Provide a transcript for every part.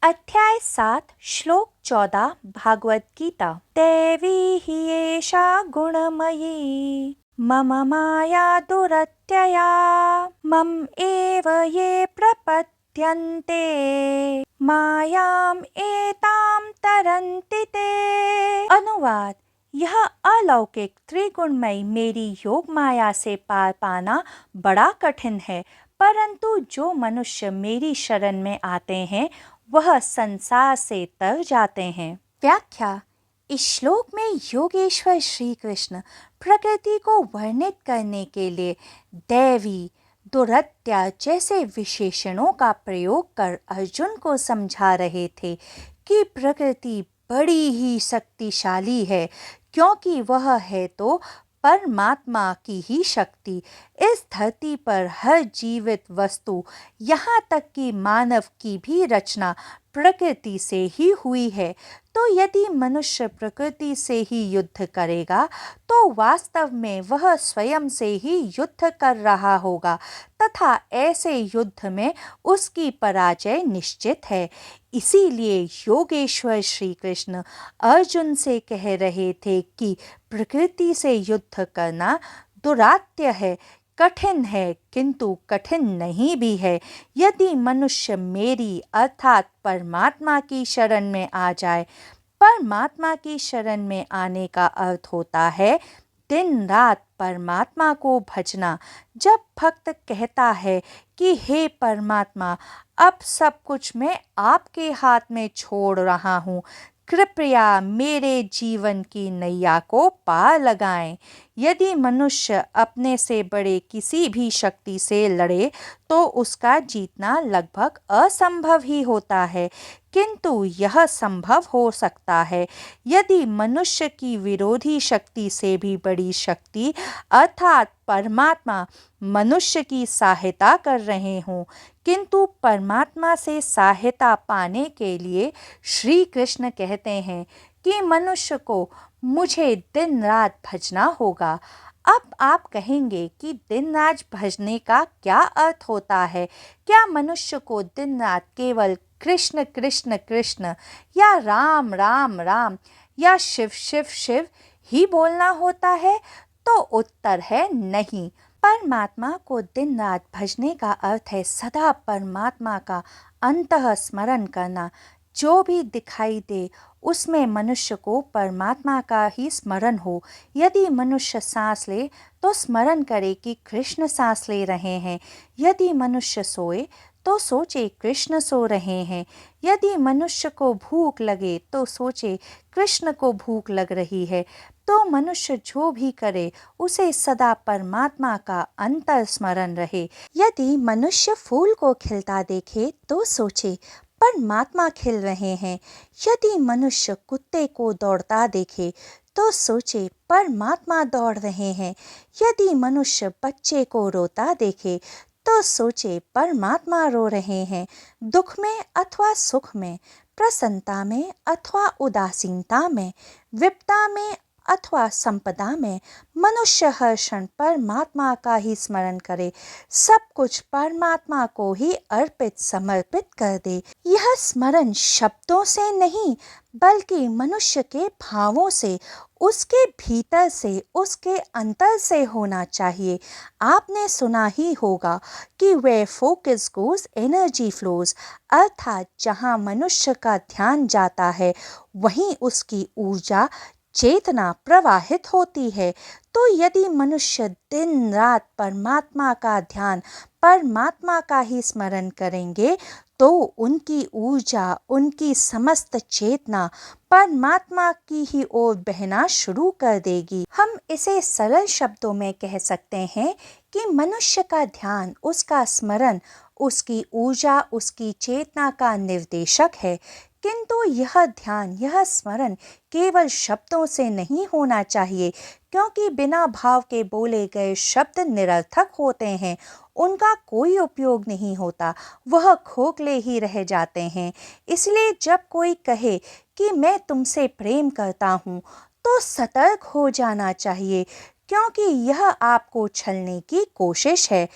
अध्याय 7 श्लोक 14 भागवत गीता। देवी हि एषा गुणमयी मम माया दुरत्यया मम एव ये प्रपद्यन्ते मायाम एतां तरन्ति ते। अनुवाद: यह अलौकिक त्रिगुणमयी मेरी योग माया से पार पाना बड़ा कठिन है, परंतु जो मनुष्य मेरी शरण में आते हैं वह संसार से तर जाते हैं। व्याख्या: इस श्लोक में योगेश्वर श्री कृष्ण प्रकृति को वर्णित करने के लिए दैवी, दुरत्या जैसे विशेषणों का प्रयोग कर अर्जुन को समझा रहे थे कि प्रकृति बड़ी ही शक्तिशाली है, क्योंकि वह है तो परमात्मा की ही शक्ति। इस धरती पर हर जीवित वस्तु, यहाँ तक कि मानव की भी रचना प्रकृति से ही हुई है। तो यदि मनुष्य प्रकृति से ही युद्ध करेगा तो वास्तव में वह स्वयं से ही युद्ध कर रहा होगा तथा ऐसे युद्ध में उसकी पराजय निश्चित है। इसीलिए योगेश्वर श्री कृष्ण अर्जुन से कह रहे थे कि प्रकृति से युद्ध करना दुरात्य है, कठिन है, किंतु कठिन नहीं भी है। यदि मनुष्य मेरी अर्थात परमात्मा की शरण में आ जाए। परमात्मा की शरण में आने का अर्थ होता है दिन रात परमात्मा को भजना। जब भक्त कहता है कि हे परमात्मा, अब सब कुछ मैं आपके हाथ में छोड़ रहा हूँ, कृपया मेरे जीवन की नैया को पार लगाएं। यदि मनुष्य अपने से बड़े किसी भी शक्ति से लड़े तो उसका जीतना लगभग असंभव ही होता है, किंतु यह संभव हो सकता है यदि मनुष्य की विरोधी शक्ति से भी बड़ी शक्ति अर्थात परमात्मा मनुष्य की सहायता कर रहे हों। किंतु परमात्मा से सहायता पाने के लिए श्री कृष्ण कहते हैं कि मनुष्य को मुझे दिन रात भजना होगा। अब आप कहेंगे कि दिन रात भजने का क्या अर्थ होता है? क्या मनुष्य को दिन रात केवल कृष्ण कृष्ण कृष्ण या राम राम राम या शिव शिव शिव ही बोलना होता है? तो उत्तर है नहीं। परमात्मा को दिन रात भजने का अर्थ है सदा परमात्मा का अंतः स्मरण करना। जो भी दिखाई दे उसमें मनुष्य को परमात्मा का ही स्मरण हो। यदि मनुष्य सांस ले तो स्मरण करे कि कृष्ण सांस ले रहे हैं। यदि मनुष्य सोए तो सोचे कृष्ण सो रहे हैं। यदि मनुष्य को भूख लगे तो सोचे कृष्ण को भूख लग रही है। तो मनुष्य जो भी करे उसे सदा परमात्मा का अंतर स्मरण रहे। यदि मनुष्य फूल को खिलता देखे तो सोचे परमात्मा खिल रहे हैं। यदि मनुष्य कुत्ते को दौड़ता देखे तो सोचे परमात्मा दौड़ रहे हैं। यदि मनुष्य बच्चे को रोता देखे तो सोचे परमात्मा रो रहे हैं। दुख में अथवा सुख में, प्रसन्नता में अथवा उदासीनता में, विपदा में अथवा संपदा में मनुष्य हर क्षण परमात्मा का ही स्मरण करे, सब कुछ परमात्मा को ही अर्पित समर्पित कर दे। यह स्मरण शब्दों से नहीं बल्कि मनुष्य के भावों से, उसके भीतर से, उसके अंतर से होना चाहिए। आपने सुना ही होगा कि where focus goes energy flows, अर्थात जहाँ मनुष्य का ध्यान जाता है वहीं उसकी ऊर्जा चेतना प्रवाहित होती है। तो यदि मनुष्य दिन रात परमात्मा का ध्यान, परमात्मा का ही स्मरण करेंगे तो उनकी ऊर्जा, उनकी समस्त चेतना परमात्मा की ही ओर बहना शुरू कर देगी। हम इसे सरल शब्दों में कह सकते हैं कि मनुष्य का ध्यान, उसका स्मरण, उसकी ऊर्जा, उसकी चेतना का निर्देशक है। किंतु यह ध्यान, यह स्मरण केवल शब्दों से नहीं होना चाहिए, क्योंकि बिना भाव के बोले गए शब्द निरर्थक होते हैं, उनका कोई उपयोग नहीं होता, वह खोखले ही रह जाते हैं। इसलिए जब कोई कहे कि मैं तुमसे प्रेम करता हूँ तो सतर्क हो जाना चाहिए, क्योंकि यह आपको छलने की कोशिश है।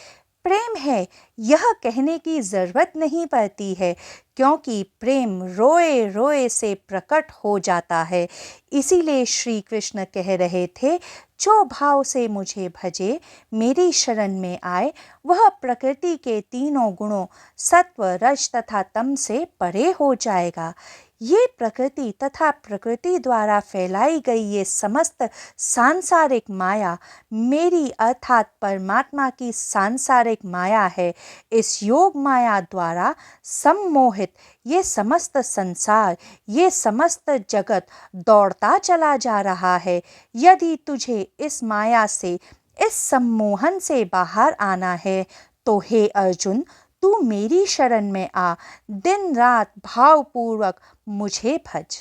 प्रेम है यह कहने की जरूरत नहीं पड़ती है, क्योंकि प्रेम रोए रोए से प्रकट हो जाता है। इसीलिए श्री कृष्ण कह रहे थे, जो भाव से मुझे भजे, मेरी शरण में आए, वह प्रकृति के तीनों गुणों सत्व, रज तथा तम से परे हो जाएगा। ये प्रकृति तथा प्रकृति द्वारा फैलाई गई ये समस्त सांसारिक माया मेरी अर्थात परमात्मा की सांसारिक माया है। इस योग माया द्वारा सम्मोहित ये समस्त संसार, ये समस्त जगत दौड़ता चला जा रहा है। यदि तुझे इस माया से, इस सम्मोहन से बाहर आना है, तो हे अर्जुन, तू मेरी शरण में आ, दिन रात भावपूर्वक मुझे भज।